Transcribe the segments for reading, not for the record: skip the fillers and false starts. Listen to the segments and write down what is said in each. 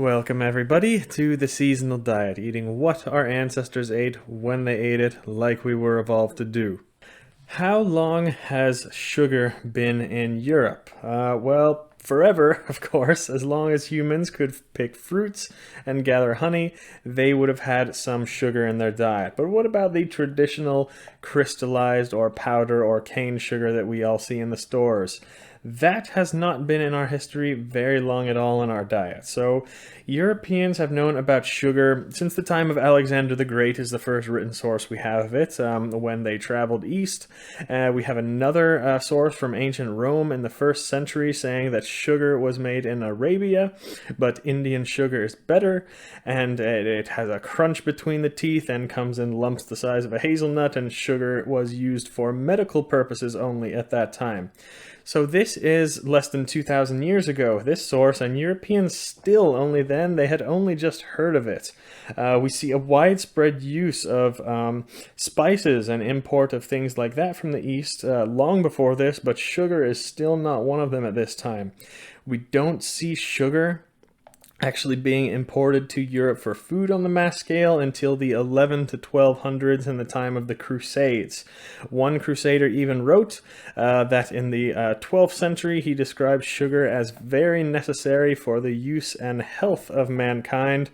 Welcome everybody to the seasonal diet, eating what our ancestors ate when they ate it like we were evolved to do. How long has sugar been in Europe? Well, forever, of course. As long as humans could pick fruits and gather honey, they would have had some sugar in their diet. But what about the traditional crystallized or powder or cane sugar that we all see in the stores? That has not been in our history very long at all in our diet. So Europeans have known about sugar since the time of Alexander the Great is the first written source we have of it, when they traveled east. We have another source from ancient Rome in the 1st century saying that sugar was made in Arabia, but Indian sugar is better, and it has a crunch between the teeth and comes in lumps the size of a hazelnut, and sugar was used for medical purposes only at that time. So this is less than 2,000 years ago, this source, and Europeans still, only then, they had only just heard of it. We see a widespread use of spices and import of things like that from the East long before this, but sugar is still not one of them at this time. We don't see sugar actually being imported to Europe for food on the mass scale until the 11 to 1200s in the time of the Crusades. One crusader even wrote that in the 12th century he described sugar as very necessary for the use and health of mankind.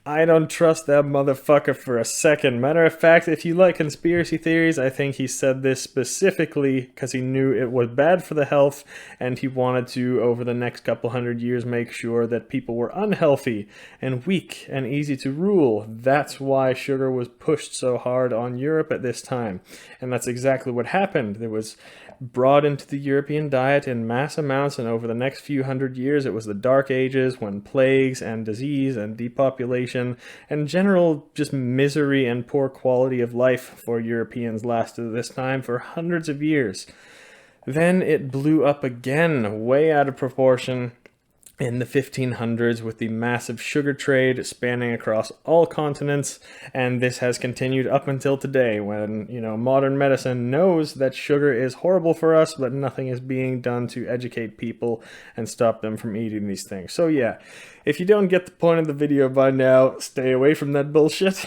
I don't trust that motherfucker for a second. Matter of fact, if you like conspiracy theories, I think he said this specifically because he knew it was bad for the health, and he wanted to, over the next couple hundred years, make sure that people were unhealthy and weak and easy to rule. That's why sugar was pushed so hard on Europe at this time. And that's exactly what happened. It was brought into the European diet in mass amounts, and over the next few hundred years it was the Dark Ages, when plagues and disease and depopulation and general just misery and poor quality of life for Europeans lasted at this time for hundreds of years. Then it blew up again, way out of proportion, in the 1500s with the massive sugar trade spanning across all continents, and this has continued up until today when, modern medicine knows that sugar is horrible for us, but nothing is being done to educate people and stop them from eating these things. So yeah, if you don't get the point of the video by now, stay away from that bullshit.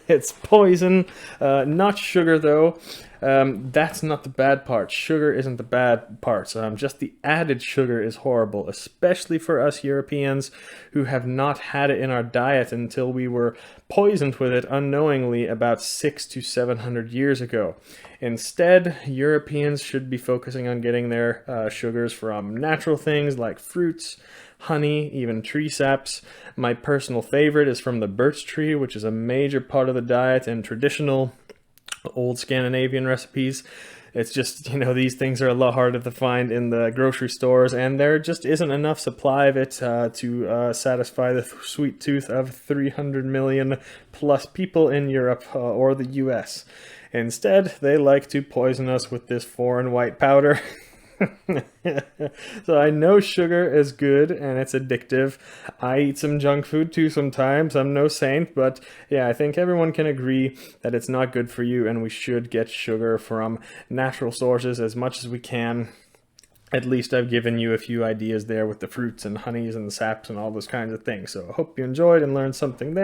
It's poison, not sugar though. That's not the bad part. Sugar isn't the bad part. Just the added sugar is horrible, especially for us Europeans who have not had it in our diet until we were poisoned with it unknowingly about 600 to 700 years ago. Instead, Europeans should be focusing on getting their sugars from natural things like fruits, honey, even tree saps. My personal favorite is from the birch tree, which is a major part of the diet and traditional old Scandinavian recipes. It's just, these things are a lot harder to find in the grocery stores, and there just isn't enough supply of it to satisfy the sweet tooth of 300 million plus people in Europe or the US. Instead, they like to poison us with this foreign white powder. So I know sugar is good and it's addictive. I eat some junk food too sometimes. I'm no saint, but yeah, I think everyone can agree that it's not good for you, and we should get sugar from natural sources as much as we can. At least I've given you a few ideas there with the fruits and honeys and the saps and all those kinds of things. So I hope you enjoyed and learned something there.